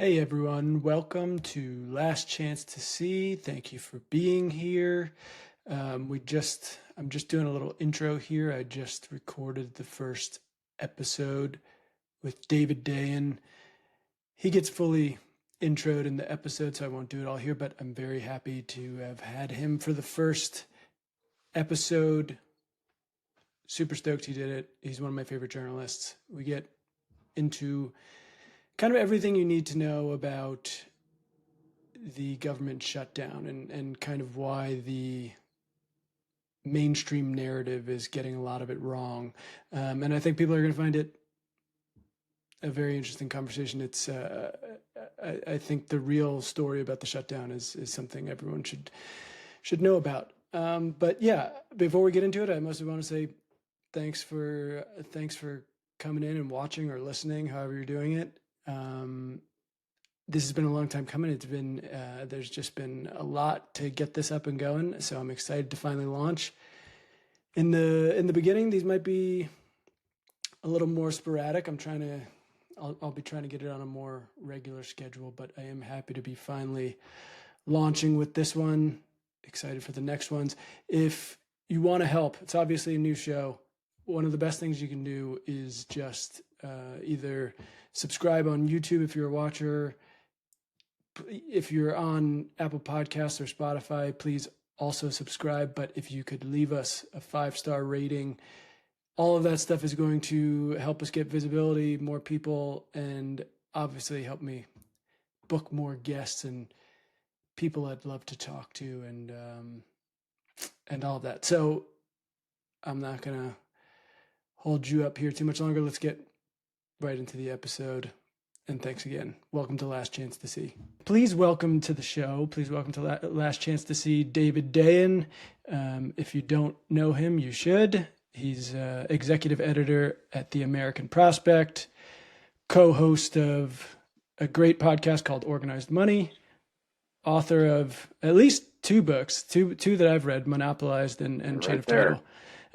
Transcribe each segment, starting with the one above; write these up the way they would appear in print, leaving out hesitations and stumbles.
Hey everyone, welcome to Last Chance to See. Thank you for being here. I'm just doing a little intro here. I just recorded the first episode with David Dayen. He gets fully introed in the episode, so I won't do it all here, but I'm very happy to have had him for the first episode. Super stoked he did it. He's one of my favorite journalists. We get into kind of everything you need to know about the government shutdown and kind of why the mainstream narrative is getting a lot of it wrong. And I think people are going to find it a very interesting conversation. I think the real story about the shutdown is something everyone should know about. But yeah, before we get into it, I mostly want to say thanks for coming in and watching or listening, however you're doing it. This has been a long time coming. There's just been a lot to get this up and going. So I'm excited to finally launch. In the beginning, these might be a little more sporadic. I'll be trying to get it on a more regular schedule, but I am happy to be finally launching with this one. Excited for the next ones. If you want to help, it's obviously a new show. One of the best things you can do is just either subscribe on YouTube if you're a watcher. If you're on Apple Podcasts or Spotify, please also subscribe. But if you could leave us a 5-star rating, all of that stuff is going to help us get visibility, more people, and obviously help me book more guests and people I'd love to talk to and all of that. So I'm not gonna hold you up here too much longer. Let's get right into the episode. And thanks again. Welcome to Last Chance to See. Please welcome to the show. Please welcome to Last Chance to See David Dayen. If you don't know him, you should. He's executive editor at The American Prospect, co-host of a great podcast called Organized Money, author of at least two books, two that I've read, Monopolized and Chain Right of there. Title.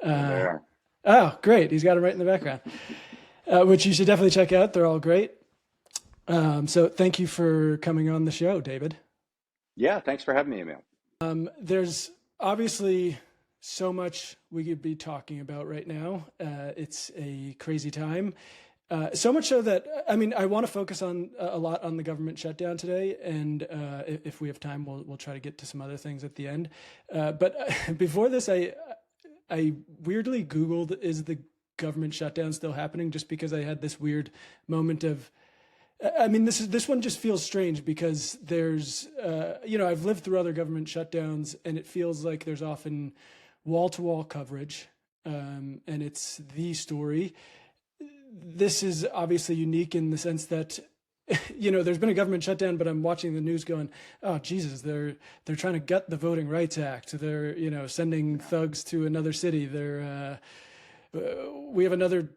There. Oh, great. He's got them right in the background, which you should definitely check out. They're all great. So thank you for coming on the show, David. Yeah, thanks for having me, Emil. There's obviously so much we could be talking about right now. It's a crazy time. So much so that, I want to focus on a lot on the government shutdown today. And if we have time, we'll try to get to some other things at the end. But before this, I weirdly Googled, is the government shutdown still happening? Just because I had this weird moment of, this one just feels strange because there's, I've lived through other government shutdowns and it feels like there's often wall-to-wall coverage, and it's the story. This is obviously unique in the sense that, there's been a government shutdown, but I'm watching the news going, oh, Jesus, they're trying to gut the Voting Rights Act. They're, sending thugs to another city. We have another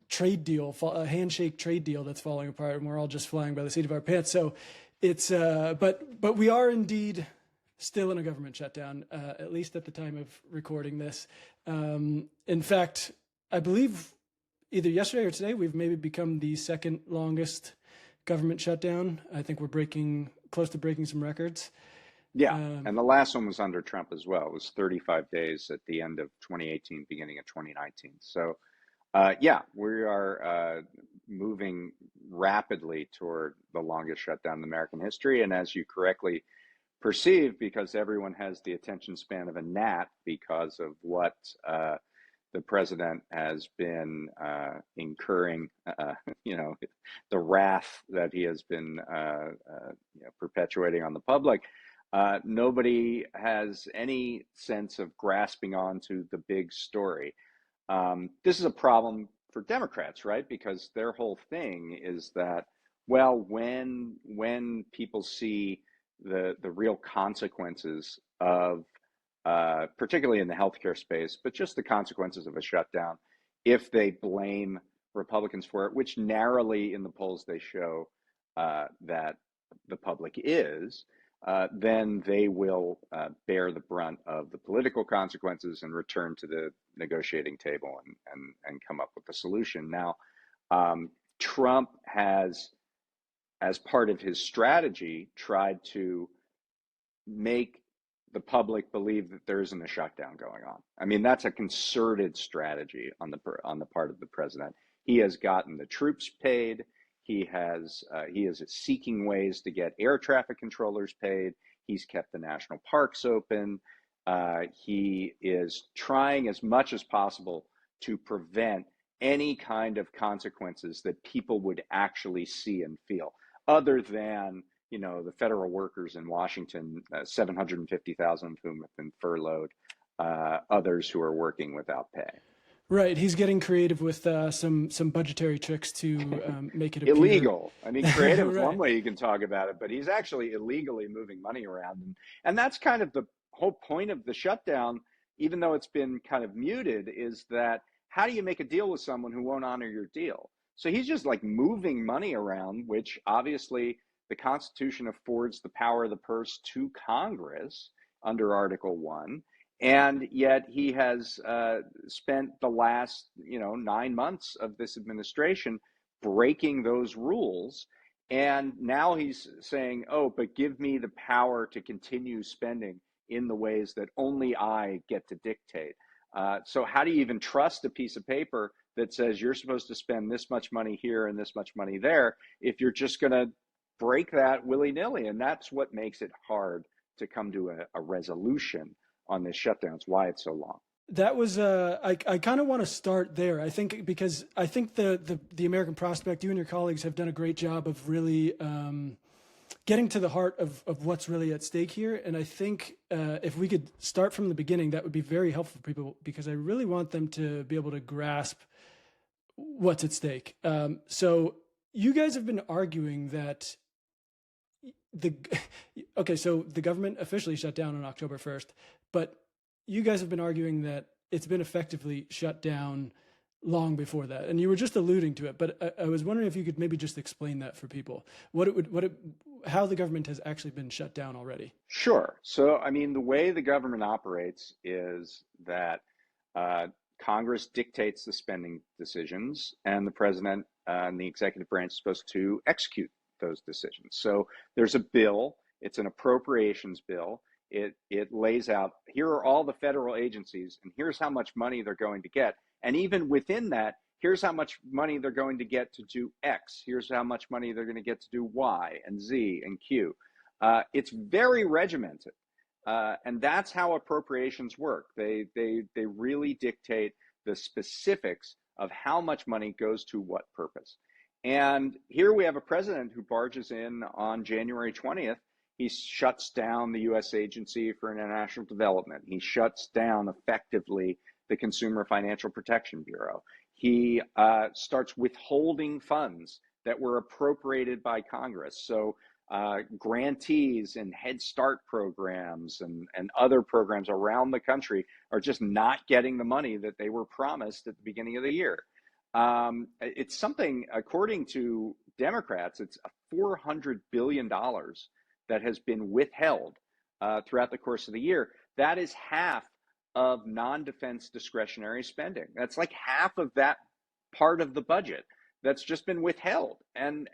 trade deal, a handshake trade deal that's falling apart, and we're all just flying by the seat of our pants. So it's, but we are indeed still in a government shutdown, at least at the time of recording this. In fact, I believe either yesterday or today, we've maybe become the second longest government shutdown. I think we're close to breaking some records. Yeah, and the last one was under Trump as well. It was 35 days at the end of 2018, beginning of 2019. So, yeah, we are moving rapidly toward the longest shutdown in American history. And as you correctly perceived, because everyone has the attention span of a gnat because of what the president has been incurring, the wrath that he has been perpetuating on the public. Nobody has any sense of grasping onto the big story. This is a problem for Democrats, right? Because their whole thing is that, well, when people see the real consequences of particularly in the healthcare space, but just the consequences of a shutdown, if they blame Republicans for it, which narrowly in the polls they show that the public is, then they will bear the brunt of the political consequences and return to the negotiating table and come up with a solution. Now, Trump has, as part of his strategy, tried to make the public believe that there isn't a shutdown going on. I mean, that's a concerted strategy on the part of the president. He has gotten the troops paid. He is seeking ways to get air traffic controllers paid. He's kept the national parks open. He is trying as much as possible to prevent any kind of consequences that people would actually see and feel, other than the federal workers in Washington, 750,000 of whom have been furloughed, others who are working without pay. Right, he's getting creative with some budgetary tricks to make it appear Illegal. I mean, creative is one right. way you can talk about it, but he's actually illegally moving money around, and that's kind of the whole point of the shutdown, even though it's been kind of muted, is that how do you make a deal with someone who won't honor your deal? So he's just like moving money around, which obviously the Constitution affords the power of the purse to Congress under Article 1. And yet he has spent the last 9 months of this administration breaking those rules. And now he's saying, oh, but give me the power to continue spending in the ways that only I get to dictate. So how do you even trust a piece of paper that says you're supposed to spend this much money here and this much money there if you're just going to break that willy-nilly? And that's what makes it hard to come to a resolution on this shutdown. It's why it's so long. That was I kind of want to start there. I think because I think the American Prospect, you and your colleagues have done a great job of really getting to the heart of what's really at stake here. And I think if we could start from the beginning, that would be very helpful for people, because I really want them to be able to grasp what's at stake. So you guys have been arguing that so the government officially shut down on October 1st, but you guys have been arguing that it's been effectively shut down long before that, and you were just alluding to it. But I was wondering if you could maybe just explain that for people, how the government has actually been shut down already. Sure. So, I mean, the way the government operates is that Congress dictates the spending decisions, and the president and the executive branch is supposed to execute those decisions. So there's a bill. It's an appropriations bill. It lays out, here are all the federal agencies, and here's how much money they're going to get. And even within that, here's how much money they're going to get to do X. Here's how much money they're going to get to do Y and Z and Q. It's very regimented. And that's how appropriations work. They really dictate the specifics of how much money goes to what purpose. And here we have a president who barges in on January 20th. He shuts down the U.S. Agency for International Development. He shuts down effectively the Consumer Financial Protection Bureau. He starts withholding funds that were appropriated by Congress. So grantees and Head Start programs and other programs around the country are just not getting the money that they were promised at the beginning of the year. It's something, according to Democrats, it's $400 billion that has been withheld throughout the course of the year. That is half of non-defense discretionary spending. That's like half of that part of the budget that's just been withheld. And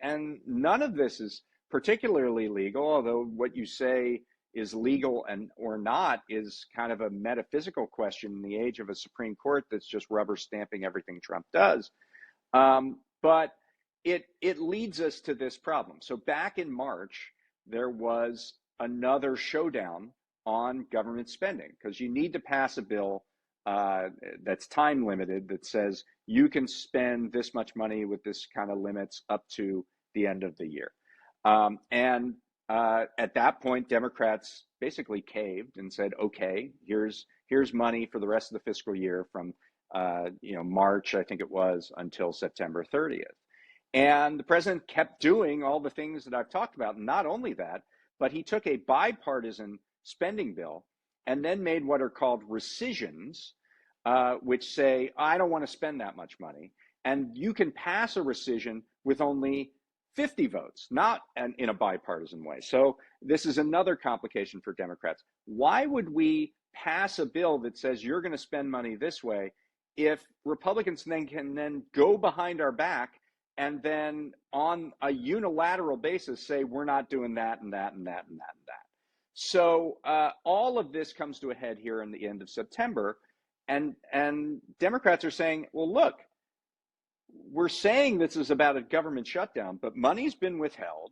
none of this is particularly legal, although what you say is legal and or not is kind of a metaphysical question in the age of a Supreme Court that's just rubber stamping everything Trump does. But it leads us to this problem. So back in March, there was another showdown on government spending, because you need to pass a bill that's time limited that says you can spend this much money with this kind of limits up to the end of the year. And at that point, Democrats basically caved and said, okay, here's money for the rest of the fiscal year from March, I think it was, until September 30th. And the president kept doing all the things that I've talked about. Not only that, but he took a bipartisan spending bill and then made what are called rescissions, which say, I don't want to spend that much money. And you can pass a rescission with only 50 votes, not in a bipartisan way. So this is another complication for Democrats. Why would we pass a bill that says you're going to spend money this way if Republicans then can go behind our back and then on a unilateral basis say we're not doing that and that and that and that and that. So all of this comes to a head here in the end of September, and Democrats are saying, well, look, we're saying this is about a government shutdown, but money's been withheld,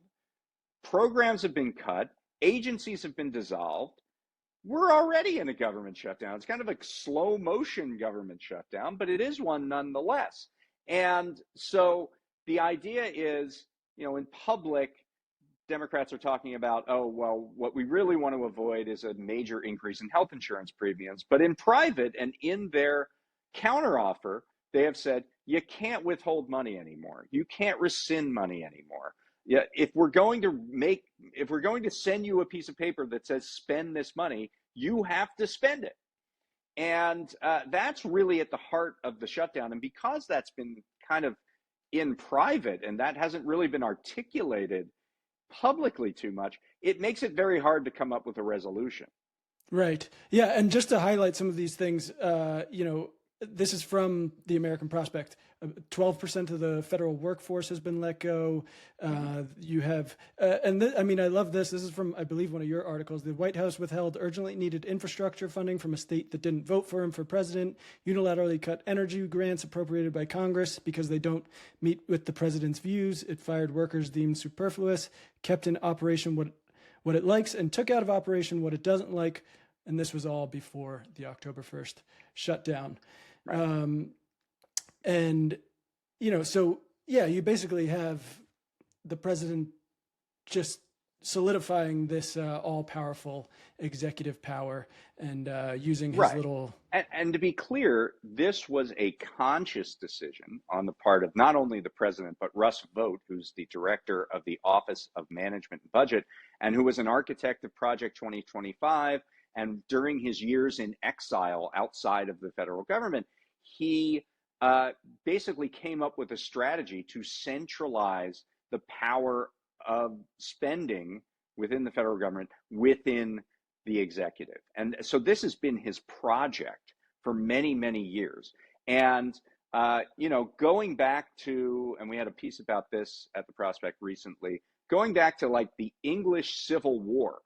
programs have been cut, agencies have been dissolved. We're already in a government shutdown. It's kind of a slow motion government shutdown, but it is one nonetheless. And so the idea is, in public, Democrats are talking about, oh, well, what we really want to avoid is a major increase in health insurance premiums. But in private and in their counteroffer, they have said, you can't withhold money anymore. You can't rescind money anymore. Yeah, if we're going to send you a piece of paper that says spend this money, you have to spend it. And that's really at the heart of the shutdown. And because that's been kind of in private and that hasn't really been articulated publicly too much, it makes it very hard to come up with a resolution. Right. Yeah. And just to highlight some of these things, this is from the American Prospect. 12% of the federal workforce has been let go. You have, I love this. This is from, I believe, one of your articles. The White House withheld urgently needed infrastructure funding from a state that didn't vote for him for president, unilaterally cut energy grants appropriated by Congress because they don't meet with the president's views. It fired workers deemed superfluous, kept in operation what it likes, and took out of operation what it doesn't like. And this was all before the October 1st shutdown. Right. You basically have the president just solidifying this all-powerful executive power and using his little... And to be clear, this was a conscious decision on the part of not only the president, but Russ Vought, who's the director of the Office of Management and Budget, and who was an architect of Project 2025. And during his years in exile outside of the federal government, he basically came up with a strategy to centralize the power of spending within the federal government, within the executive. And so this has been his project for many, many years. And, going back to, and we had a piece about this at the Prospect recently, going back to like the English Civil War,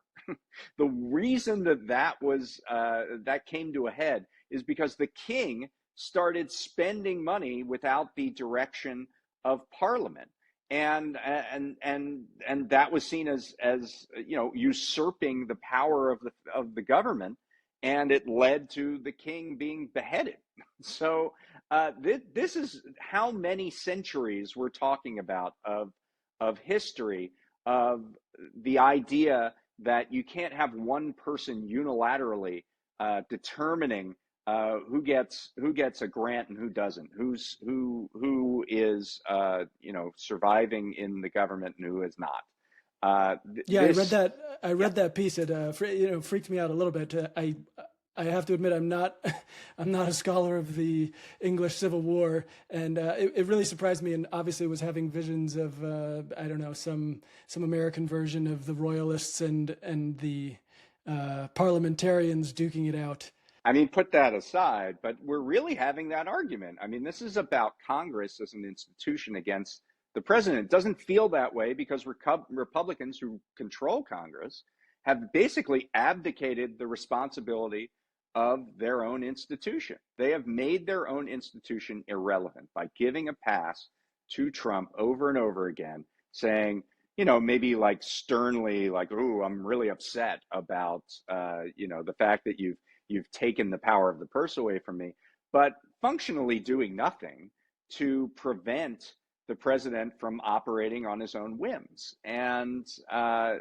the reason that came to a head is because the king started spending money without the direction of Parliament, and that was seen as usurping the power of the government, and it led to the king being beheaded. So this is how many centuries we're talking about of history, of the idea that you can't have one person unilaterally determining who gets a grant and who doesn't, who is surviving in the government and who is not. I read that piece. It freaked me out a little bit. I have to admit, I'm not a scholar of the English Civil War, and it really surprised me. And obviously, was having visions of some American version of the Royalists and the parliamentarians duking it out. I mean, put that aside, but we're really having that argument. I mean, this is about Congress as an institution against the president. It doesn't feel that way because Republicans who control Congress have basically abdicated the responsibility of their own institution. They have made their own institution irrelevant by giving a pass to Trump over and over again, saying, maybe like sternly, like, "Ooh, I'm really upset about, the fact that you've taken the power of the purse away from me," but functionally doing nothing to prevent the president from operating on his own whims. And I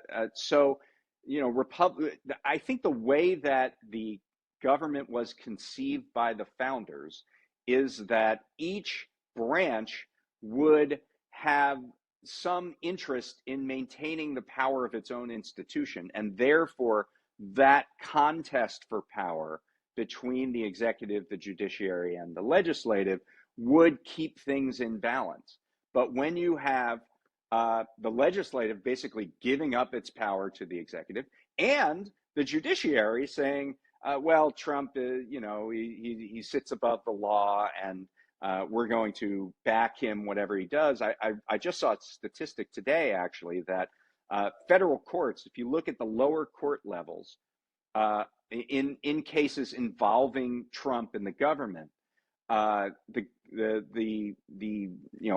think the way that the government was conceived by the founders is that each branch would have some interest in maintaining the power of its own institution, and therefore that contest for power between the executive, the judiciary, and the legislative would keep things in balance. But when you have the legislative basically giving up its power to the executive, and the judiciary saying, well, Trump, he sits above the law, and we're going to back him whatever he does. I just saw a statistic today, actually, that federal courts, if you look at the lower court levels, in cases involving Trump and the government, the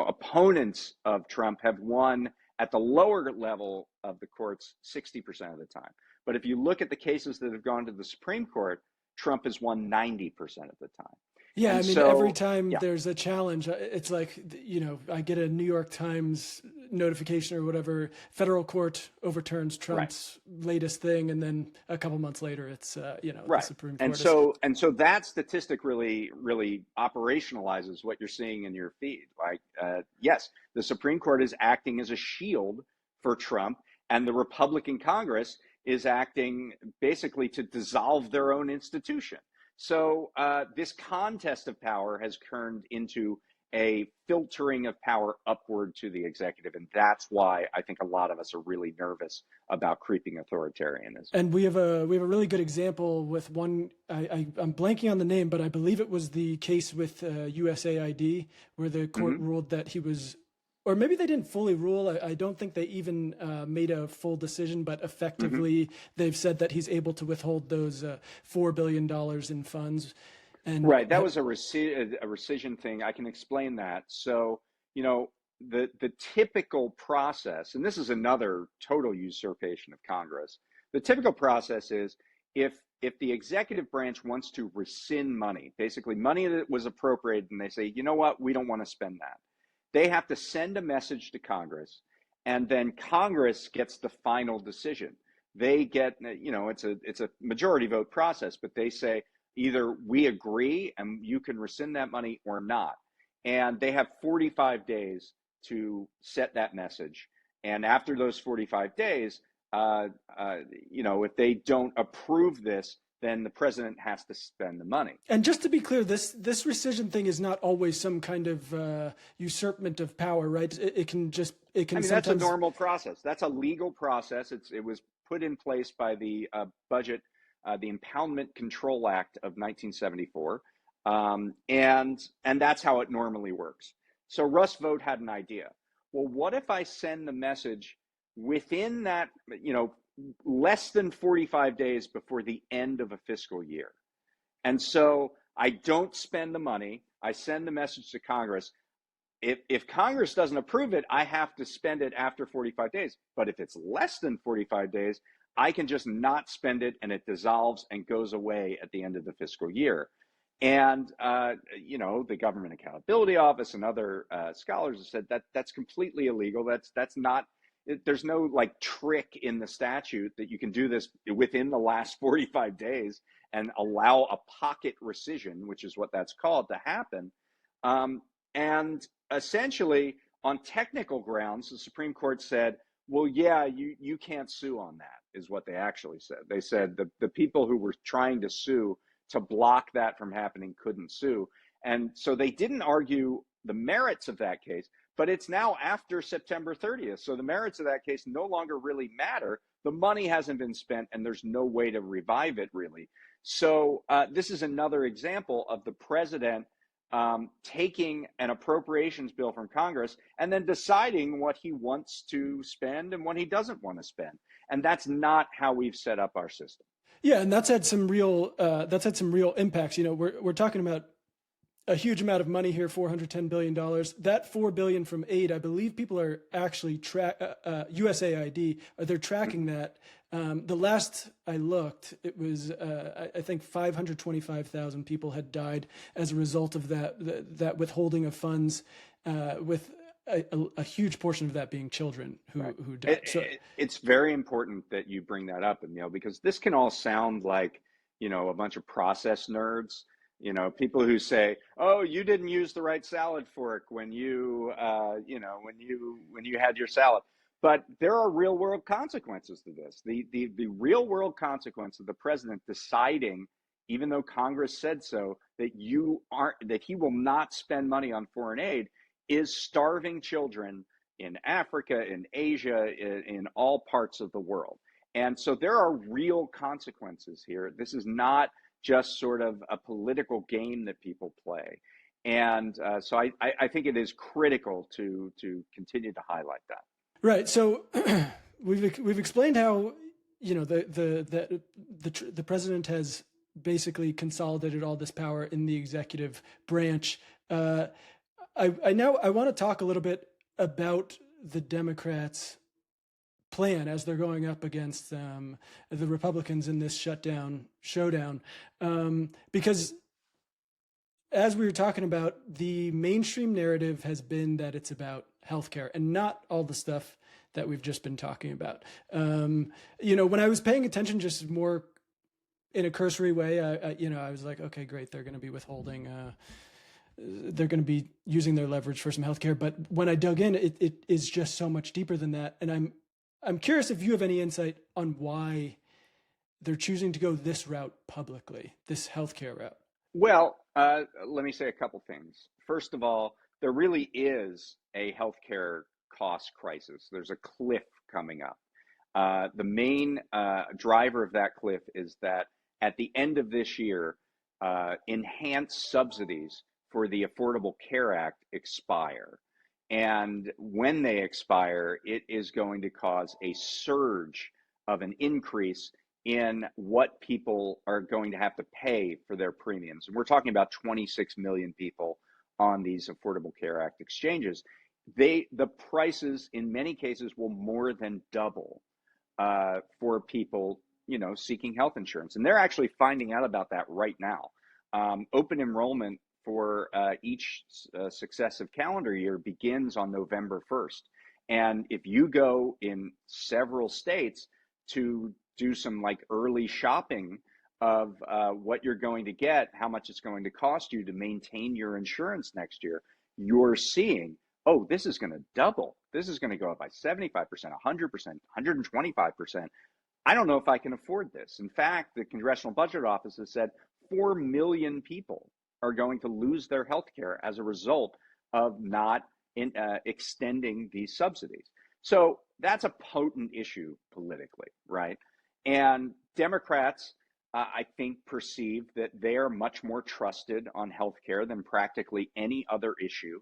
opponents of Trump have won at the lower level of the courts 60% of the time. But if you look at the cases that have gone to the Supreme Court, Trump has won 90% of the time. Yeah, I And mean, every so, time yeah, there's a challenge, it's like, I get a New York Times notification or whatever, federal court overturns right. Trump's latest thing, and then a couple months later, it's, the Right. Supreme And Court is. so that statistic really operationalizes what you're seeing in your feed. Like, yes, the Supreme Court is acting as a shield for Trump, and the Republican Congress is acting basically to dissolve their own institution. So this contest of power has turned into a filtering of power upward to the executive, and that's why I think a lot of us are really nervous about creeping authoritarianism. And we have a really good example with one. I'm blanking on the name, but I believe it was the case with USAID, where the court Mm-hmm. ruled that he was, or maybe they didn't fully rule. I don't think they even made a full decision, but Mm-hmm. effectively they've said that he's able to withhold those $4 billion in funds. And Right. That was a rescission thing. I can explain that. So, you know, the typical process, and this is another total usurpation of Congress. The typical process is if the executive branch wants to rescind money, basically money that was appropriated, and they say, you know what, we don't want to spend that. They have to send a message to Congress, and then Congress gets the final decision. They get, it's a majority vote process, but they say, either we agree and you can rescind that money or not. And they have 45 days to set that message. And after those 45 days, if they don't approve this, then the president has to spend the money. just to be clear, this rescission thing is not always some kind of usurpment of power, right? It I can mean, that's a sometimes. normal process. That's a legal process. It was put in place by the the Impoundment Control Act of 1974, and that's how it normally works. So Russ Vought had an idea. Well, what if I send the message within that, less than 45 days before the end of a fiscal year? And so I don't spend the money. I send the message to Congress. If Congress doesn't approve it, I have to spend it after 45 days. But if it's less than 45 days, I can just not spend it and it dissolves and goes away at the end of the fiscal year. And, the Government Accountability Office and other scholars have said that that's completely illegal. That's not, there's no like trick in the statute that you can do this within the last 45 days and allow a pocket rescission, which is what that's called, to happen. And essentially, on technical grounds, the Supreme Court said, well, yeah, you can't sue on that, is what they actually said. They said the people who were trying to sue to block that from happening couldn't sue. And so they didn't argue the merits of that case, but it's now after September 30th. So the merits of that case no longer really matter. The money hasn't been spent and there's no way to revive it, really. So this is another example of the president taking an appropriations bill from Congress and then deciding what he wants to spend and what he doesn't want to spend. And that's not how we've set up our system. Yeah, and that's had some real impacts. We're talking about a huge amount of money here, $410 billion. That $4 billion from aid, I believe people are actually USAID. They're tracking that. The last I looked, it was I think 525,000 people had died as a result of that withholding of funds, with a huge portion of that being children who died. It's very important that you bring that up, Emil, because this can all sound like a bunch of process nerds. People who say, "Oh, you didn't use the right salad fork when you had your salad." But there are real world consequences to this. The real world consequence of the president deciding, even though Congress said so, that he will not spend money on foreign aid, is starving children in Africa, in Asia, in all parts of the world. And so there are real consequences here. This is not just sort of a political game that people play. And so I think it is critical to continue to highlight that. Right. So we've explained how the president has basically consolidated all this power in the executive branch. Uh, I want to talk a little bit about the Democrats' plan as they're going up against the Republicans in this showdown, because as we were talking about, the mainstream narrative has been that it's about healthcare and not all the stuff that we've just been talking about. When I was paying attention, just more in a cursory way, I was like, okay, great, they're going to be withholding. They're going to be using their leverage for some healthcare. But when I dug in, it is just so much deeper than that. And I'm curious if you have any insight on why they're choosing to go this route publicly, this healthcare route. Well, let me say a couple things. First of all, there really is a healthcare cost crisis. There's a cliff coming up. The main driver of that cliff is that at the end of this year, enhanced subsidies for the Affordable Care Act expire. And when they expire, it is going to cause a surge of an increase in what people are going to have to pay for their premiums. And we're talking about 26 million people on these Affordable Care Act exchanges. The prices in many cases will more than double for people, seeking health insurance. And they're actually finding out about that right now. Open enrollment for each successive calendar year begins on November 1st. And if you go in several states to do some like early shopping of what you're going to get, how much it's going to cost you to maintain your insurance next year, you're seeing, oh, this is going to double. This is going to go up by 75%, 100%, 125%. I don't know if I can afford this. In fact, the Congressional Budget Office has said 4 million people are going to lose their health care as a result of not extending these subsidies. So that's a potent issue politically, right? And Democrats, I think, perceive that they are much more trusted on healthcare than practically any other issue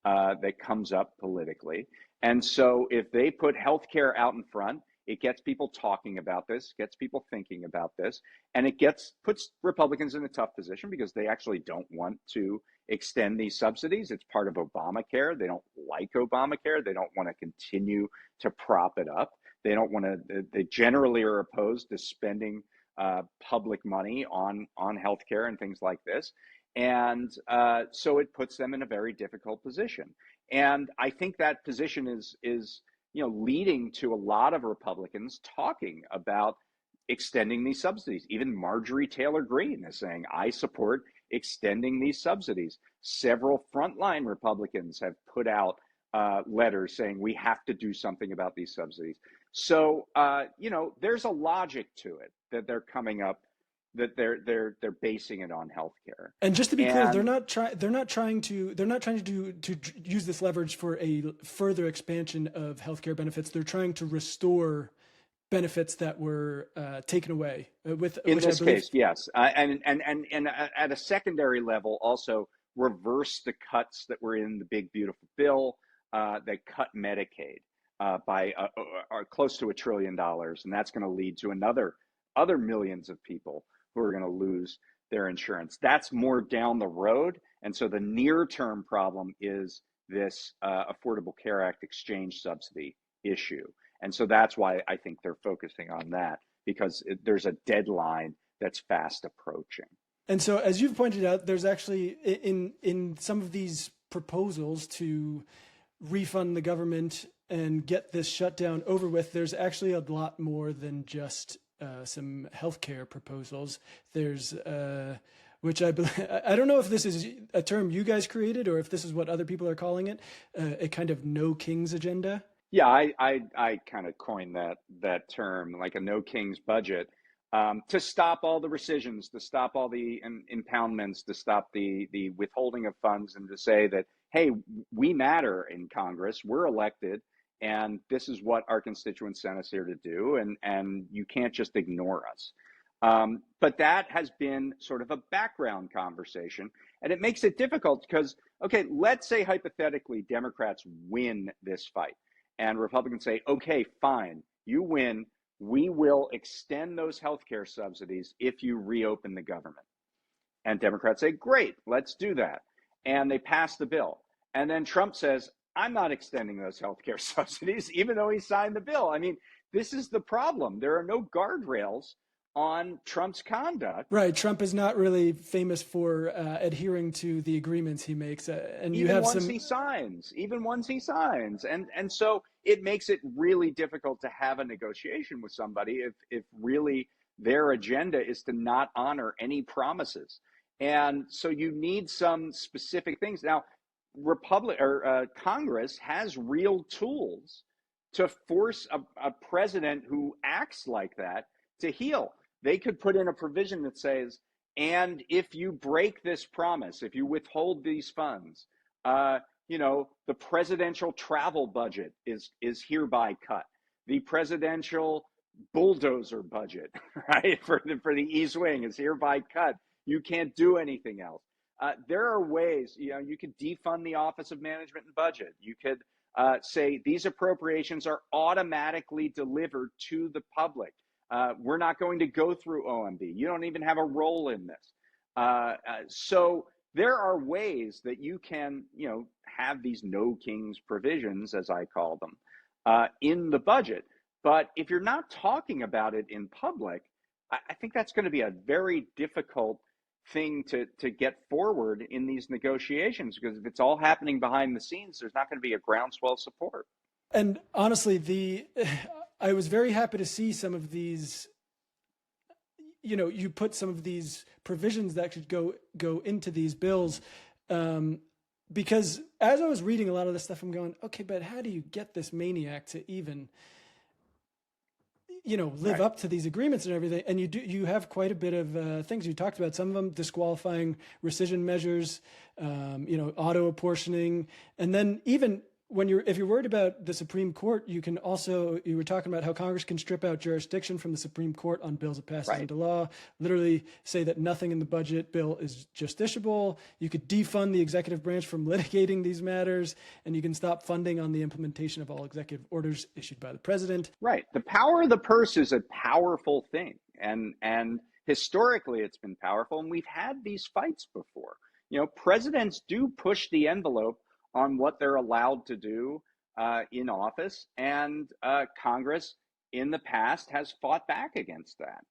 that comes up politically. And so if they put healthcare out in front, it gets people talking about this, gets people thinking about this, and it puts Republicans in a tough position because they actually don't want to extend these subsidies. It's part of Obamacare. They don't like Obamacare. They don't want to continue to prop it up. They don't want to. They generally are opposed to spending public money on healthcare and things like this, and so it puts them in a very difficult position. And I think that position is leading to a lot of Republicans talking about extending these subsidies. Even Marjorie Taylor Greene is saying, I support extending these subsidies. Several frontline Republicans have put out letters saying we have to do something about these subsidies. So, there's a logic to it that they're coming up, that they're basing it on healthcare. And just to be clear, they're not trying to use this leverage for a further expansion of healthcare benefits. They're trying to restore benefits that were taken away. In this case, yes, and at a secondary level, also reverse the cuts that were in the big beautiful bill that cut Medicaid by close to $1 trillion, and that's going to lead to other millions of people who are going to lose their insurance. That's more down the road. And so the near-term problem is this Affordable Care Act exchange subsidy issue. And so that's why I think they're focusing on that, because there's a deadline that's fast approaching. And so, as you've pointed out, there's actually in some of these proposals to refund the government and get this shutdown over with, there's actually a lot more than just some healthcare proposals. There's which I don't know if this is a term you guys created or if this is what other people are calling it, a kind of no kings agenda. Yeah, I kind of coined that term, like a no kings budget, to stop all the rescissions, to stop all the impoundments, to stop the withholding of funds, and to say that, hey, we matter in Congress, we're elected, and this is what our constituents sent us here to do, and you can't just ignore us. But that has been sort of a background conversation. And it makes it difficult because, okay, let's say hypothetically Democrats win this fight and Republicans say, okay, fine, you win. We will extend those healthcare subsidies if you reopen the government. And Democrats say, great, let's do that. And they pass the bill. And then Trump says, I'm not extending those healthcare subsidies, even though he signed the bill. I mean, this is the problem. There are no guardrails on Trump's conduct. Right. Trump is not really famous for adhering to the agreements he makes. And you Even have once some. he signs, and so it makes it really difficult to have a negotiation with somebody if really their agenda is to not honor any promises. And so you need some specific things. Now, Congress has real tools to force a president who acts like that to heel. They could put in a provision that says, and if you break this promise, if you withhold these funds, the presidential travel budget is hereby cut. The presidential bulldozer budget, right, for the East Wing is hereby cut. You can't do anything else. There are ways, you could defund the Office of Management and Budget. You could say these appropriations are automatically delivered to the public. We're not going to go through OMB. You don't even have a role in this. So there are ways that you can, have these no kings provisions, as I call them, in the budget. But if you're not talking about it in public, I think that's going to be a very difficult thing to get forward in these negotiations, because if it's all happening behind the scenes, there's not going to be a groundswell of support. And honestly, I was very happy to see some of these. You put some of these provisions that could go into these bills, because as I was reading a lot of this stuff, I'm going, okay, but how do you get this maniac to even live up to these agreements and everything? And you have quite a bit of things you talked about, some of them disqualifying rescission measures, auto apportioning. And then even if you're worried about the Supreme Court, you were talking about how Congress can strip out jurisdiction from the Supreme Court on bills that pass into law, literally say that nothing in the budget bill is justiciable. You could defund the executive branch from litigating these matters, and you can stop funding on the implementation of all executive orders issued by the president. Right. The power of the purse is a powerful thing. And historically it's been powerful, and we've had these fights before. Presidents do push the envelope on what they're allowed to do in office, and Congress in the past has fought back against that.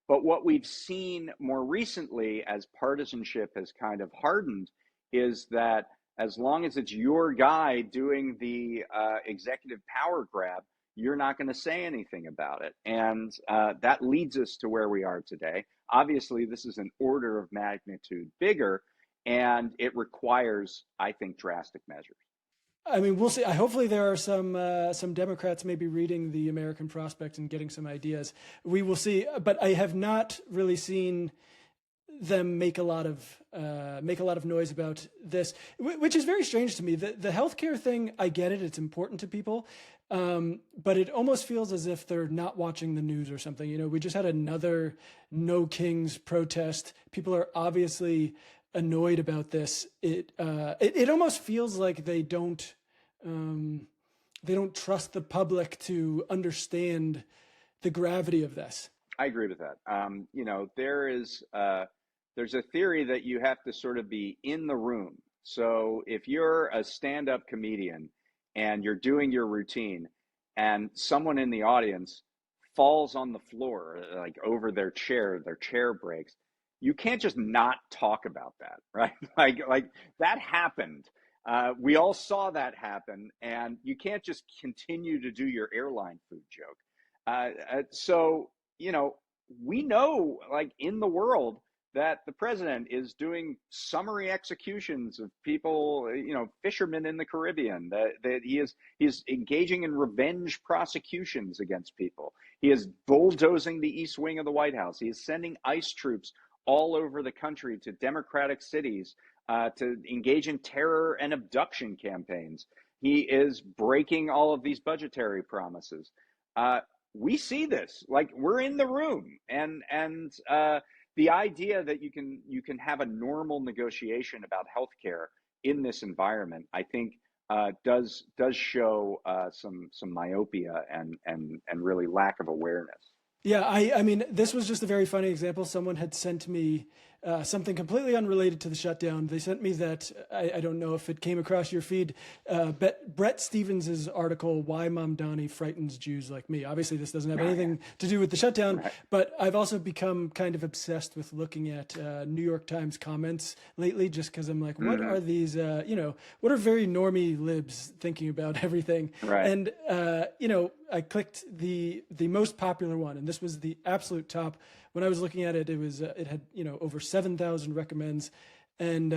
But what we've seen more recently, as partisanship has kind of hardened, is that as long as it's your guy doing the executive power grab, you're not going to say anything about it. And that leads us to where we are today. Obviously, this is an order of magnitude bigger, and it requires, I think, drastic measures. I mean, we'll see. Hopefully, there are some Democrats maybe reading the American Prospect and getting some ideas. We will see. But I have not really seen them make a lot of noise about this, which is very strange to me. The healthcare thing, I get it; it's important to people, but it almost feels as if they're not watching the news or something. We just had another No Kings protest. People are obviously annoyed about this. It almost feels like they don't trust the public to understand the gravity of this. I agree with that. There's a theory that you have to sort of be in the room. So if you're a stand-up comedian and you're doing your routine and someone in the audience falls on the floor, like over their chair breaks, you can't just not talk about that, right? like that happened. We all saw that happen, and you can't just continue to do your airline food joke. So we know, like, in the world, that the president is doing summary executions of people, fishermen in the Caribbean, that he's engaging in revenge prosecutions against people. He is bulldozing the East Wing of the White House. He is sending ICE troops all over the country to Democratic cities to engage in terror and abduction campaigns. He is breaking all of these budgetary promises. We see this, like, we're in the room, and the idea that you can have a normal negotiation about healthcare in this environment, I think, does show some myopia and really lack of awareness. Yeah, I mean, this was just a very funny example. Someone had sent me something completely unrelated to the shutdown. They sent me that, I don't know if it came across your feed, Brett Stevens's article, Why Mamdani Frightens Jews Like Me. Obviously, this doesn't have Oh, yeah. anything to do with the shutdown, Right. but I've also become kind of obsessed with looking at New York Times comments lately, just because I'm like, what Hmm. are these, what are very normie libs thinking about everything? Right. And, I clicked the most popular one, and this was the absolute top. When I was looking at it, it had over 7,000 recommends, and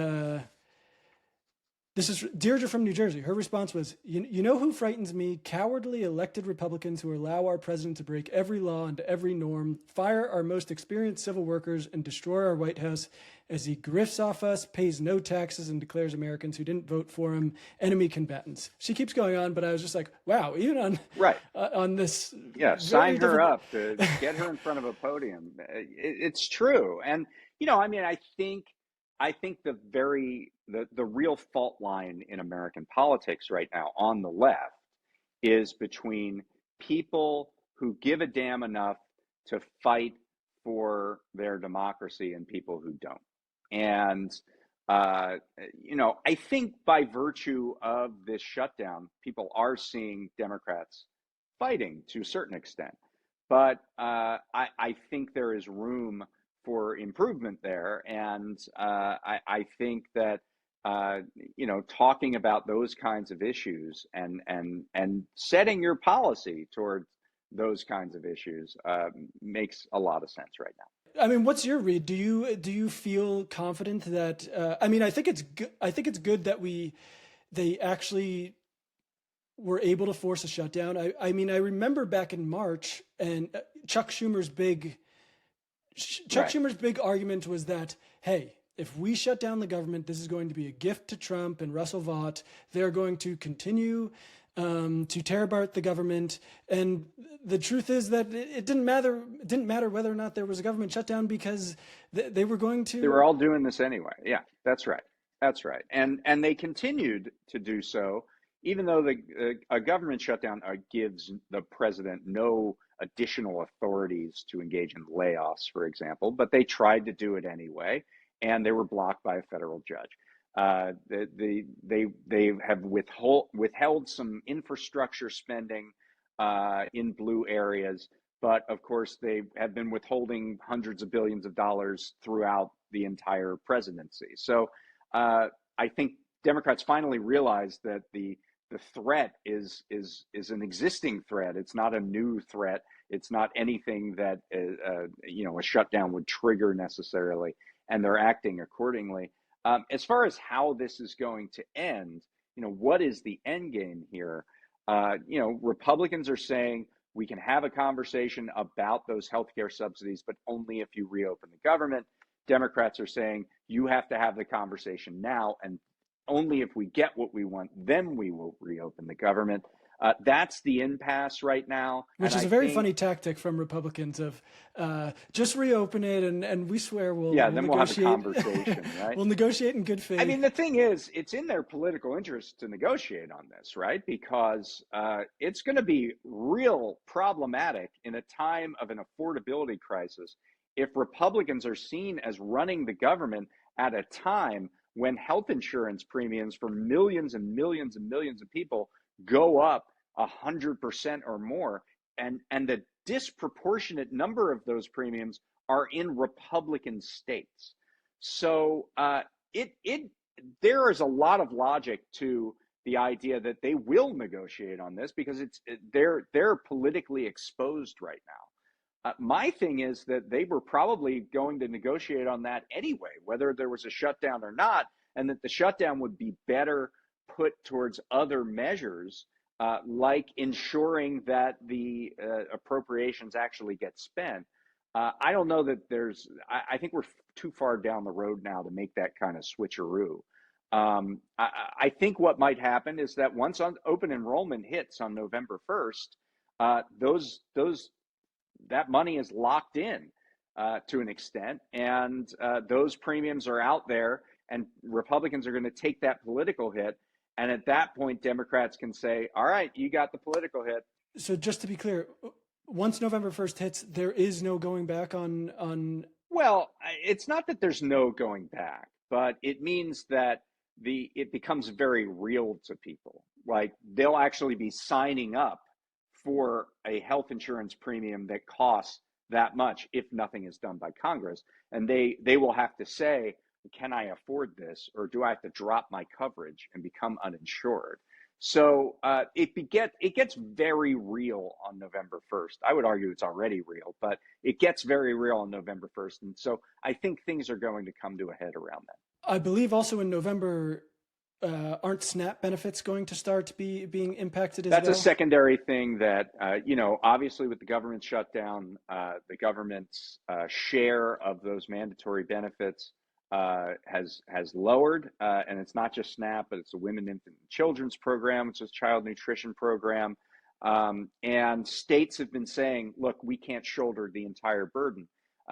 this is Deirdre from New Jersey. Her response was, you know who frightens me? Cowardly elected Republicans who allow our president to break every law and every norm, fire our most experienced civil workers, and destroy our White House as he grifts off us, pays no taxes, and declares Americans who didn't vote for him enemy combatants. She keeps going on, but I was just like, wow, even on Right. on this Yeah, sign very her difficult. up to get her in front of a podium. It's true, and I mean, I think the real fault line in American politics right now on the left is between people who give a damn enough to fight for their democracy and people who don't. And uh, I think by virtue of this shutdown, people are seeing Democrats fighting to a certain extent. But I think there is room for improvement there. And I think that, talking about those kinds of issues and setting your policy towards those kinds of issues makes a lot of sense right now. I mean, what's your read? Do you feel confident that? I mean, I think it's good. I think it's good that they actually were able to force a shutdown. I mean, I remember back in March, and Chuck Right. Schumer's big argument was that, hey, if we shut down the government, this is going to be a gift to Trump and Russell Vought. They're going to continue to tear apart the government. And the truth is that it didn't matter. It didn't matter whether or not there was a government shutdown because they were going They were to. all doing this anyway. Yeah, that's right. That's right. And they continued to do so, even though a government shutdown gives the president no additional authorities to engage in layoffs, for example. But they tried to do it anyway, and they were blocked by a federal judge. They have withheld some infrastructure spending in blue areas, but of course, they have been withholding hundreds of billions of dollars throughout the entire presidency. So I think Democrats finally realized that the threat is an existing threat. It's not a new threat. It's not anything that a shutdown would trigger necessarily, and they're acting accordingly. As far as how this is going to end, what is the end game here? Republicans are saying we can have a conversation about those healthcare subsidies, but only if you reopen the government. Democrats are saying you have to have the conversation now, and only if we get what we want, then we will reopen the government. That's the impasse right now. Which And is I a very think, funny tactic from Republicans of just reopen it and we swear yeah, we'll then we'll have a negotiate conversation, right? we'll negotiate in good I mean, faith. the thing is, it's in their political interest to negotiate on this, right? Because it's going to be real problematic in a time of an affordability crisis if Republicans are seen as running the government at a time when health insurance premiums for millions and millions and millions of people go up 100% or more, and the disproportionate number of those premiums are in Republican states. So it there is a lot of logic to the idea that they will negotiate on this because they're politically exposed right now. My thing is that they were probably going to negotiate on that anyway, whether there was a shutdown or not, and that the shutdown would be better put towards other measures, like ensuring that the appropriations actually get spent. I don't know that I think we're too far down the road now to make that kind of switcheroo. I think what might happen is that once open enrollment hits on November 1st, those that money is locked in. to an extent, and those premiums are out there, and Republicans are going to take that political hit. And at that point, Democrats can say, "All right, you got the political hit." So just to be clear, once November 1st hits, there is no going back on. Well, it's not that there's no going back, but it means that it becomes very real to people. Like they'll actually be signing up for a health insurance premium that costs that much if nothing is done by Congress, and they will have to say, can I afford this, or do I have to drop my coverage and become uninsured? So it gets very real on November 1st. I would argue it's already real, but it gets very real on November 1st. And so I think things are going to come to a head around that. I believe also in November, aren't SNAP benefits going to start being impacted as That's a well? secondary thing that, obviously with the government shutdown, the government's share of those mandatory benefits has lowered. And it's not just SNAP, but it's the Women, Infant, and Children's Program, which is a child nutrition program. And states have been saying, look, we can't shoulder the entire burden.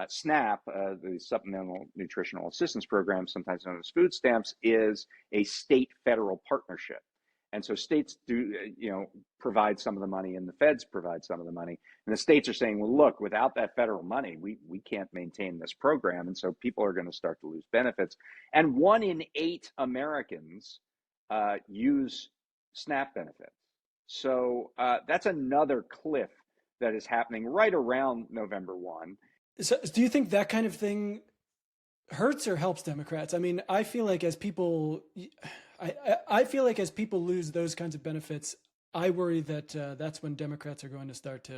SNAP, the Supplemental Nutritional Assistance Program, sometimes known as food stamps, is a state-federal partnership. And so states do, provide some of the money, and the feds provide some of the money. And the states are saying, well, look, without that federal money, we can't maintain this program. And so people are going to start to lose benefits. And 1 in 8 Americans use SNAP benefits. So that's another cliff that is happening right around November 1. So, do you think that kind of thing hurts or helps Democrats? I mean, I feel like as people, I feel like as people lose those kinds of benefits, I worry that that's when Democrats are going to start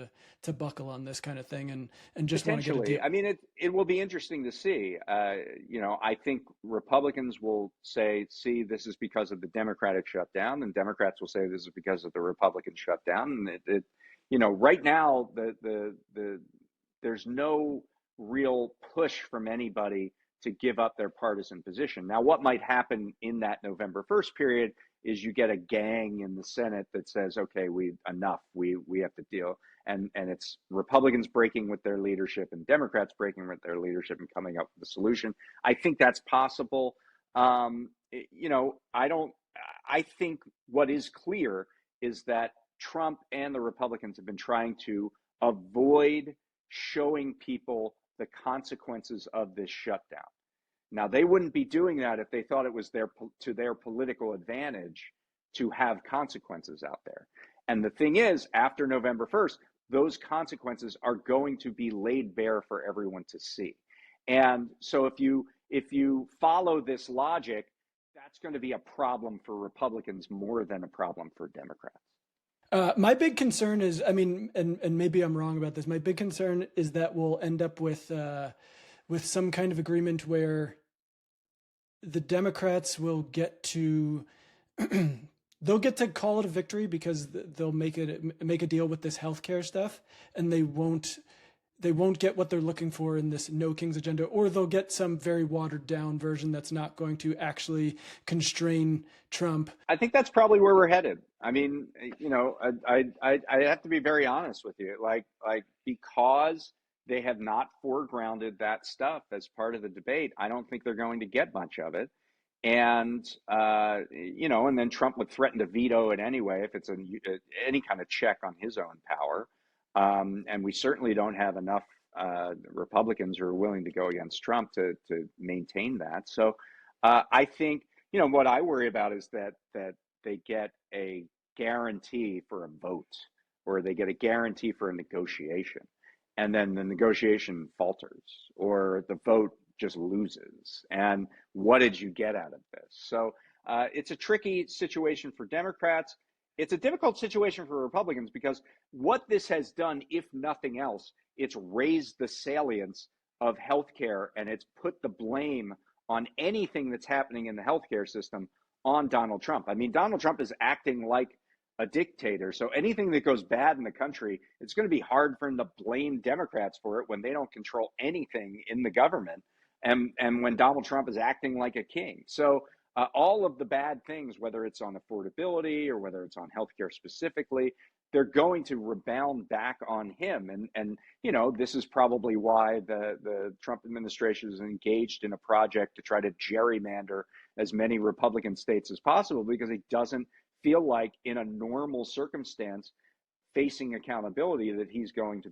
to buckle on this kind of thing and just want to get a Potentially. deal. I mean, it will be interesting to see. I think Republicans will say, see, this is because of the Democratic shutdown, and Democrats will say this is because of the Republican shutdown. And right now, there's no real push from anybody to give up their partisan position. Now, what might happen in that November 1st period is you get a gang in the Senate that says, okay, enough, we have to deal. And it's Republicans breaking with their leadership and Democrats breaking with their leadership and coming up with a solution. I think that's possible. I think what is clear is that Trump and the Republicans have been trying to avoid showing people the consequences of this shutdown. Now, they wouldn't be doing that if they thought it was to their political advantage to have consequences out there. And the thing is, after November 1st, those consequences are going to be laid bare for everyone to see. And so if you follow this logic, that's going to be a problem for Republicans more than a problem for Democrats. My big concern is, I mean, and maybe I'm wrong about this. My big concern is that we'll end up with some kind of agreement where the Democrats will get to they'll get to call it a victory because they'll make a deal with this healthcare stuff, and they won't get what they're looking for in this No Kings agenda, or they'll get some very watered down version that's not going to actually constrain Trump. I think that's probably where we're headed. I mean, I have to be very honest with you, like because they have not foregrounded that stuff as part of the debate. I don't think they're going to get much of it. And and then Trump would threaten to veto it anyway if it's any kind of check on his own power. And we certainly don't have enough Republicans who are willing to go against Trump to maintain that. So I think what I worry about is that they get a guarantee for a vote, or they get a guarantee for a negotiation, and then the negotiation falters, or the vote just loses. And what did you get out of this? So it's a tricky situation for Democrats. It's a difficult situation for Republicans because what this has done, if nothing else, it's raised the salience of healthcare, and it's put the blame on anything that's happening in the healthcare system on Donald Trump. I mean, Donald Trump is acting like a dictator. So anything that goes bad in the country, it's going to be hard for him to blame Democrats for it when they don't control anything in the government, and when Donald Trump is acting like a king. So all of the bad things, whether it's on affordability or whether it's on healthcare specifically, they're going to rebound back on him. And you know, this is probably why the Trump administration is engaged in a project to try to gerrymander as many Republican states as possible, because he doesn't feel like in a normal circumstance facing accountability that he's going to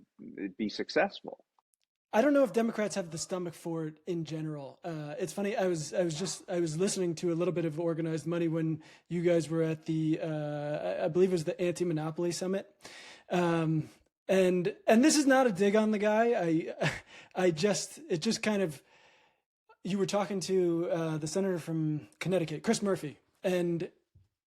be successful. I don't know if Democrats have the stomach for it in general. It's funny. I was listening to a little bit of Organized Money when you guys were at the I believe it was the Anti-Monopoly Summit, and this is not a dig on the guy. I just it just kind of, you were talking to the senator from Connecticut, Chris Murphy, and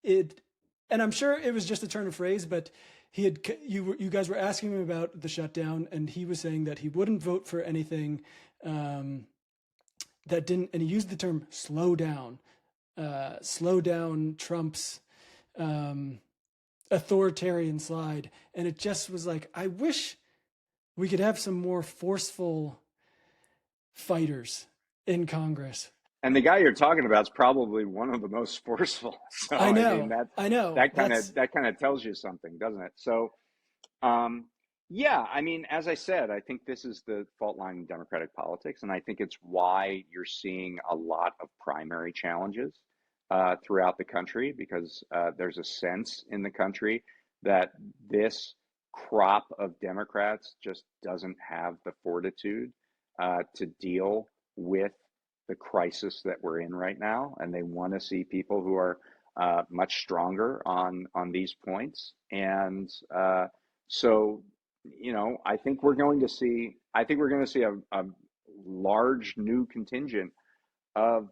it and I'm sure it was just a turn of phrase, but you guys were asking him about the shutdown, and he was saying that he wouldn't vote for anything that didn't, and he used the term slow down Trump's authoritarian slide, and it just was like, I wish we could have some more forceful fighters in Congress. And the guy you're talking about is probably one of the most forceful. So I I mean know, I know. That's that kind of tells you something, doesn't it? So um, yeah, I mean, as I said, I think this is the fault line in Democratic politics, and I think it's why you're seeing a lot of primary challenges throughout the country, because there's a sense in the country that this crop of Democrats just doesn't have the fortitude to deal with the crisis that we're in right now, and they want to see people who are much stronger on these points. And so, you know, I think we're going to see a large new contingent of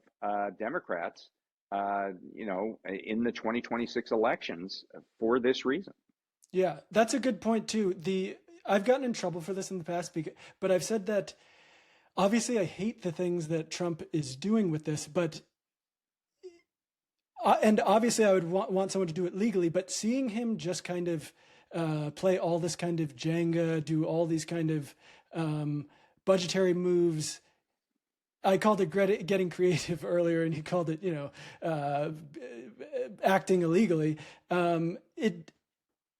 Democrats, you know, in the 2026 elections for this reason. Yeah, that's a good point too. The I've gotten in trouble for this in the past, but I've said that obviously I hate the things that Trump is doing with this, but and obviously I would want someone to do it legally, but seeing him just kind of play all this kind of Jenga, do all these kind of budgetary moves. I called it getting creative earlier, and he called it, acting illegally.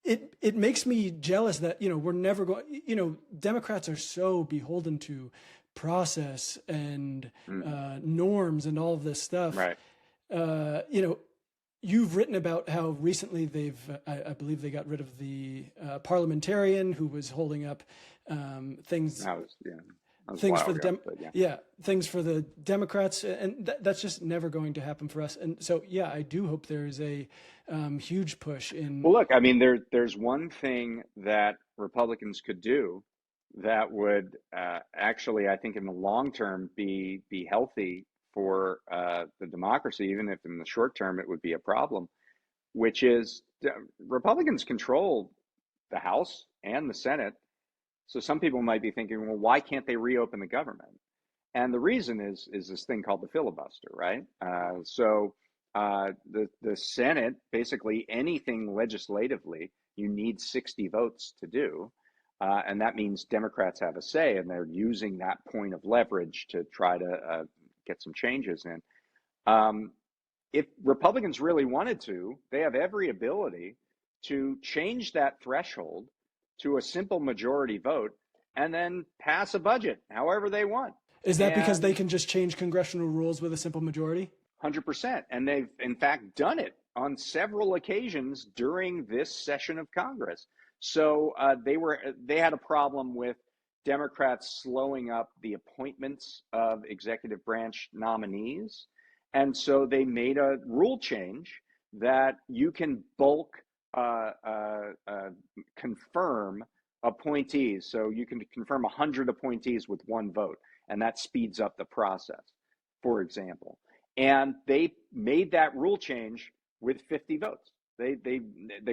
It makes me jealous that, we're never going. Democrats are so beholden to process and Mm, norms and all of this stuff. right. Uh, you know, you've written about how recently I believe they got rid of the parliamentarian who was holding up things That was a things while for the ago, but yeah. things for the Democrats, and that's just never going to happen for us. And so, yeah, I do hope there is a huge push in. Well, look, I mean, there's one thing that Republicans could do that would actually, I think, in the long term, be healthy for the democracy, even if in the short term it would be a problem, which is Republicans control the House and the Senate. So some people might be thinking, well, why can't they reopen the government? And the reason is this thing called the filibuster, right? The Senate, basically anything legislatively, you need 60 votes to do, and that means Democrats have a say, and they're using that point of leverage to try to get some changes in. Um, if Republicans really wanted to, they have every ability to change that threshold to a simple majority vote and then pass a budget however they want. Is that because they And can just change congressional rules with a simple majority? 100%. And they've, in fact, done it on several occasions during this session of Congress. So they had a problem with Democrats slowing up the appointments of executive branch nominees. And so they made a rule change that you can bulk confirm appointees. So you can confirm 100 appointees with one vote, and that speeds up the process, for example. And they made that rule change with 50 votes. They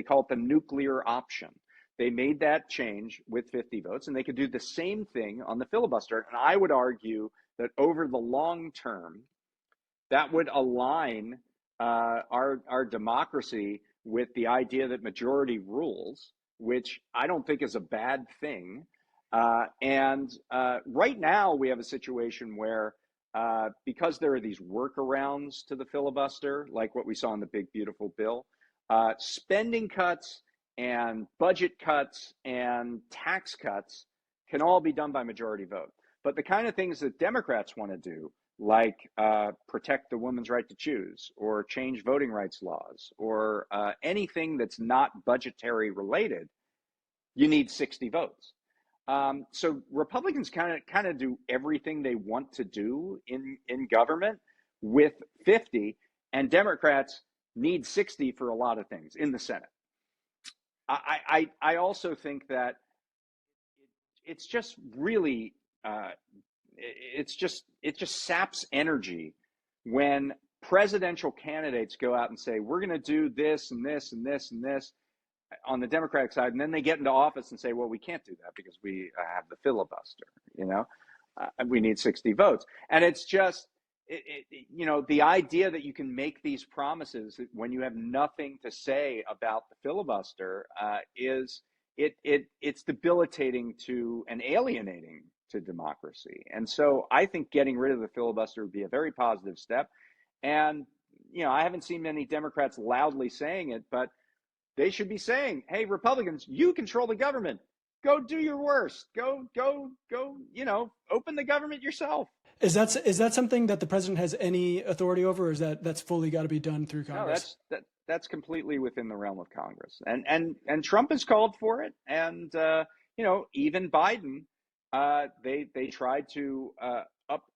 call it the nuclear option. They made that change with 50 votes, and they could do the same thing on the filibuster. And I would argue that over the long term, that would align our democracy with the idea that majority rules, which I don't think is a bad thing. And right now, we have a situation where because there are these workarounds to the filibuster, like what we saw in the big, beautiful bill, spending cuts and budget cuts and tax cuts can all be done by majority vote. But the kind of things that Democrats want to do, like protect the woman's right to choose, or change voting rights laws, or anything that's not budgetary related, you need 60 votes. So Republicans kind of do everything they want to do in government with 50, and Democrats need 60 for a lot of things in the Senate. I also think that it's just really it just saps energy when presidential candidates go out and say we're going to do this and this and this and this on the Democratic side, and then they get into office and say, well, we can't do that because we have the filibuster, we need 60 votes. And it's just, the idea that you can make these promises when you have nothing to say about the filibuster it's debilitating to and alienating to democracy. And so I think getting rid of the filibuster would be a very positive step. And, I haven't seen many Democrats loudly saying it, but they should be saying, hey, Republicans, you control the government. Go do your worst. Go, open the government yourself. Is that something that the president has any authority over, or is that's fully got to be done through Congress? No, that's completely within the realm of Congress. And Trump has called for it. And, even Biden, they tried to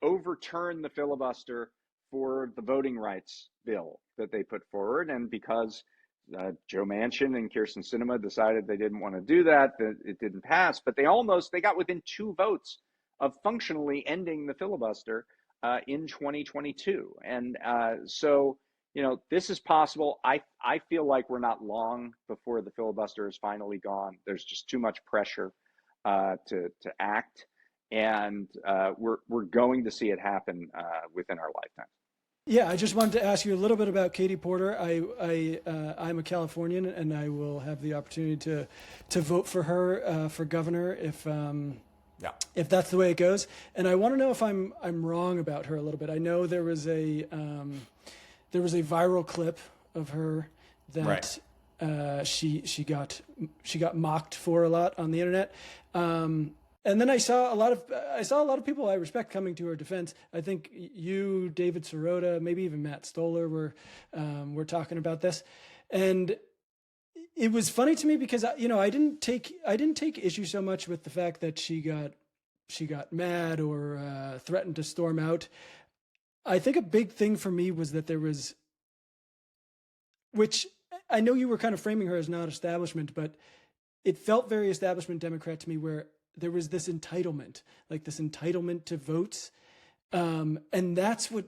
overturn the filibuster for the voting rights bill that they put forward. And because Joe Manchin and Kyrsten Sinema decided they didn't want to do that it didn't pass, but they got within 2 votes of functionally ending the filibuster in 2022. And so, this is possible. I feel like we're not long before the filibuster is finally gone. There's just too much pressure to act, and we're going to see it happen within our lifetime. Yeah, I just wanted to ask you a little bit about Katie Porter. I'm a Californian, and I will have the opportunity to vote for her for governor if that's the way it goes. And I want to know if I'm wrong about her a little bit. I know there was a viral clip of her that she got mocked for a lot on the internet. And then I saw a lot of people I respect coming to her defense. I think you, David Sirota, maybe even Matt Stoller were talking about this, and it was funny to me because I didn't take issue so much with the fact that she got mad or threatened to storm out. I think a big thing for me was that there was, which I know you were kind of framing her as not establishment, but it felt very establishment Democrat to me, where there was this entitlement to votes. And that's what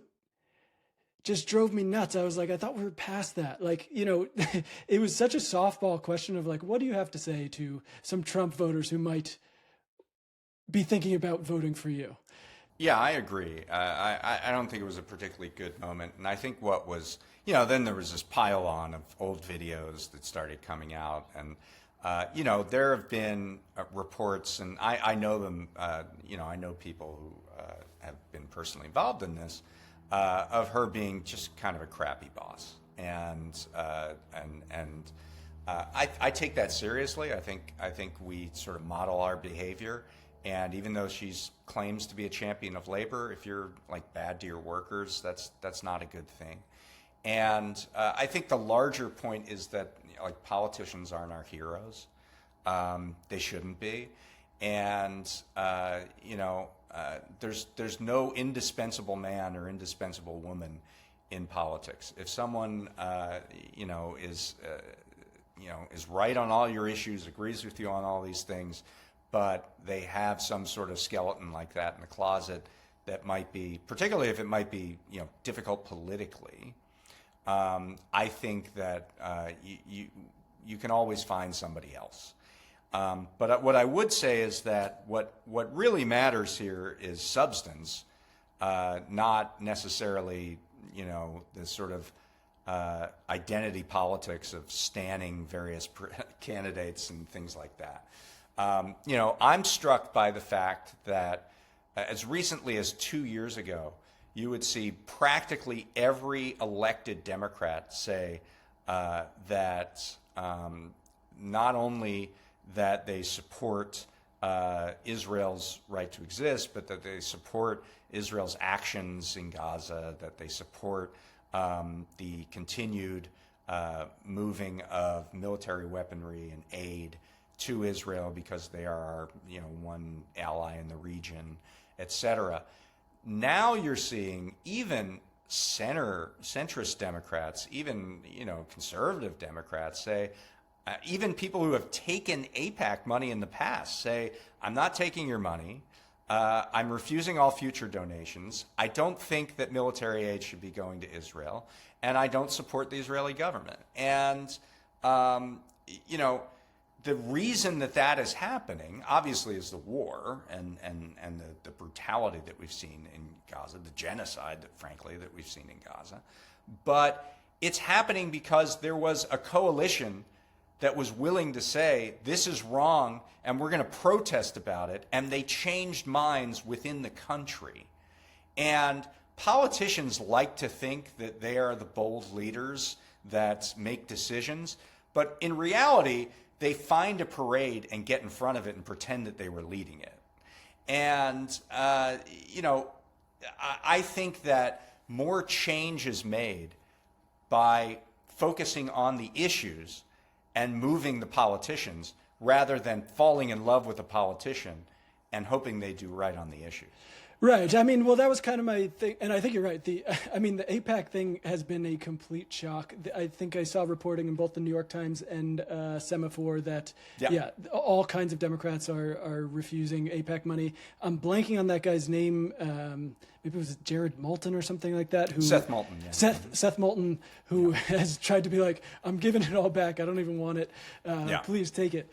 just drove me nuts. I was like, I thought we were past that. Like, it was such a softball question of like, what do you have to say to some Trump voters who might be thinking about voting for you? Yeah, I agree. I don't think it was a particularly good moment. And I think what was, then there was this pile on of old videos that started coming out. And there have been reports, and I know them, I know people who have been personally involved in this, of her being just kind of a crappy boss. And I take that seriously. I think we sort of model our behavior. And even though she's claims to be a champion of labor, if you're like bad to your workers, that's not a good thing. And I think the larger point is that like politicians aren't our heroes. They shouldn't be. And there's no indispensable man or indispensable woman in politics. If someone is right on all your issues, agrees with you on all these things, but they have some sort of skeleton like that in the closet that might be, particularly if it might be difficult politically, I think that you can always find somebody else. But what I would say is that what really matters here is substance, not necessarily the sort of identity politics of standing various candidates and things like that. I'm struck by the fact that as recently as 2 years ago, you would see practically every elected Democrat say that not only that they support Israel's right to exist, but that they support Israel's actions in Gaza, that they support the continued moving of military weaponry and aid to Israel because they are our, one ally in the region, etc. Now you're seeing even centrist Democrats, even conservative Democrats say, even people who have taken AIPAC money in the past say, I'm not taking your money. I'm refusing all future donations. I don't think that military aid should be going to Israel, and I don't support the Israeli government. And, the reason that is happening, obviously, is the war and the brutality that we've seen in Gaza, the genocide, frankly, that we've seen in Gaza. But it's happening because there was a coalition that was willing to say, this is wrong, and we're going to protest about it, and they changed minds within the country. And politicians like to think that they are the bold leaders that make decisions, but in reality, they find a parade and get in front of it and pretend that they were leading it. And, I think that more change is made by focusing on the issues and moving the politicians rather than falling in love with a politician and hoping they do right on the issues. Right. I mean, well, that was kind of my thing. And I think you're right. The AIPAC thing has been a complete shock. I think I saw reporting in both the New York Times and Semaphore that, all kinds of Democrats are refusing AIPAC money. I'm blanking on that guy's name. Maybe it was Jared Moulton or something like that. Seth Moulton. Yeah. Seth Moulton, who has tried to be like, I'm giving it all back. I don't even want it. Please take it.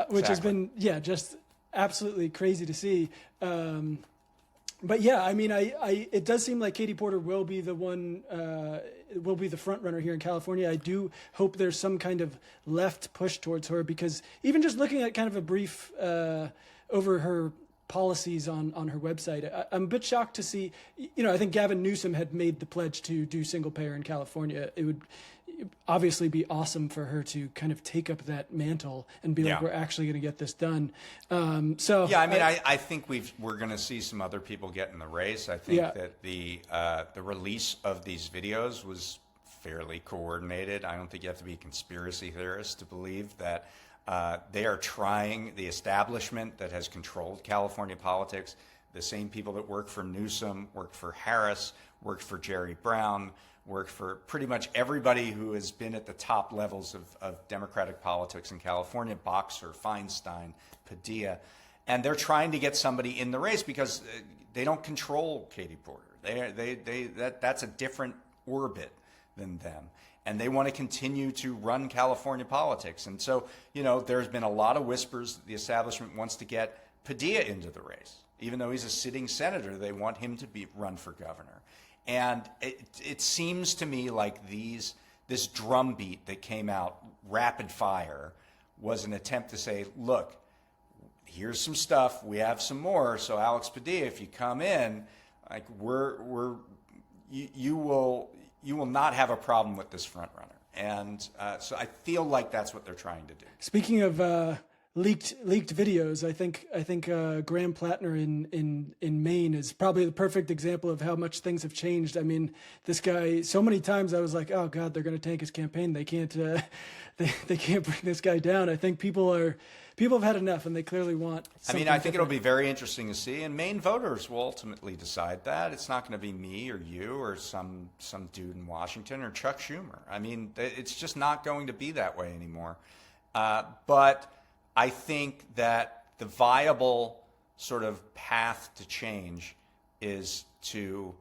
Which has been, just absolutely crazy to see. But I mean, it does seem like Katie Porter will be the one, will be the front runner here in California. I do hope there's some kind of left push towards her, because even just looking at kind of a brief over her policies on her website, I'm a bit shocked to see, I think Gavin Newsom had made the pledge to do single payer in California. It would obviously be awesome for her to kind of take up that mantle and be like, we're actually going to get this done. I think we're going to see some other people get in the race. I think that the release of these videos was fairly coordinated. I don't think you have to be a conspiracy theorist to believe that they are trying, the establishment that has controlled California politics, the same people that work for Newsom, worked for Harris, worked for Jerry Brown, worked for pretty much everybody who has been at the top levels of Democratic politics in California, Boxer, Feinstein, Padilla, and they're trying to get somebody in the race because they don't control Katie Porter. That's a different orbit than them, and they want to continue to run California politics. And so, there's been a lot of whispers that the establishment wants to get Padilla into the race, even though he's a sitting senator. They want him to run for governor. And it seems to me like this drumbeat that came out rapid fire was an attempt to say, look, here's some stuff, we have some more. So Alex Padilla, if you come in, like you will not have a problem with this front runner. And so I feel like that's what they're trying to do. Speaking of leaked videos, I think Graham Plattner in Maine is probably the perfect example of how much things have changed. I mean, this guy, so many times I was like, oh God, they're going to tank his campaign. They can't they can't bring this guy down. I think people have had enough, and they clearly want something I think different. It'll be very interesting to see, and Maine voters will ultimately decide that. It's not going to be me or you or some dude in Washington or Chuck Schumer. I mean, it's just not going to be that way anymore. But I think that the viable sort of path to change is to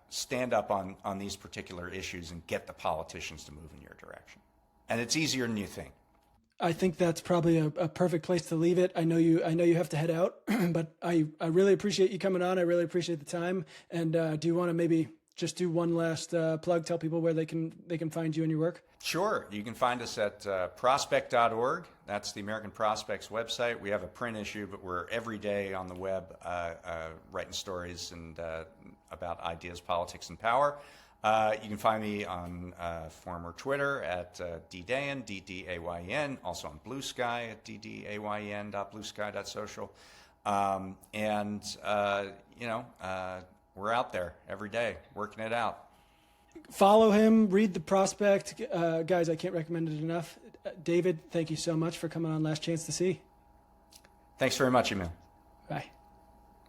stand up on these particular issues and get the politicians to move in your direction. And it's easier than you think. I think that's probably a perfect place to leave it. I know you have to head out, but I really appreciate you coming on. I really appreciate the time. And do you want to maybe just do one last plug, tell people where they can find you and your work? Sure. You can find us at prospect.org. That's the American Prospects website. We have a print issue, but we're every day on the web writing stories and about ideas, politics, and power. You can find me on former Twitter at ddayen, DDAYN, also on Blue Sky at ddayn.bluesky.social. We're out there every day working it out. Follow him, read The Prospect. Guys, I can't recommend it enough. David, thank you so much for coming on Last Chance to See. Thanks very much, Emil. Bye.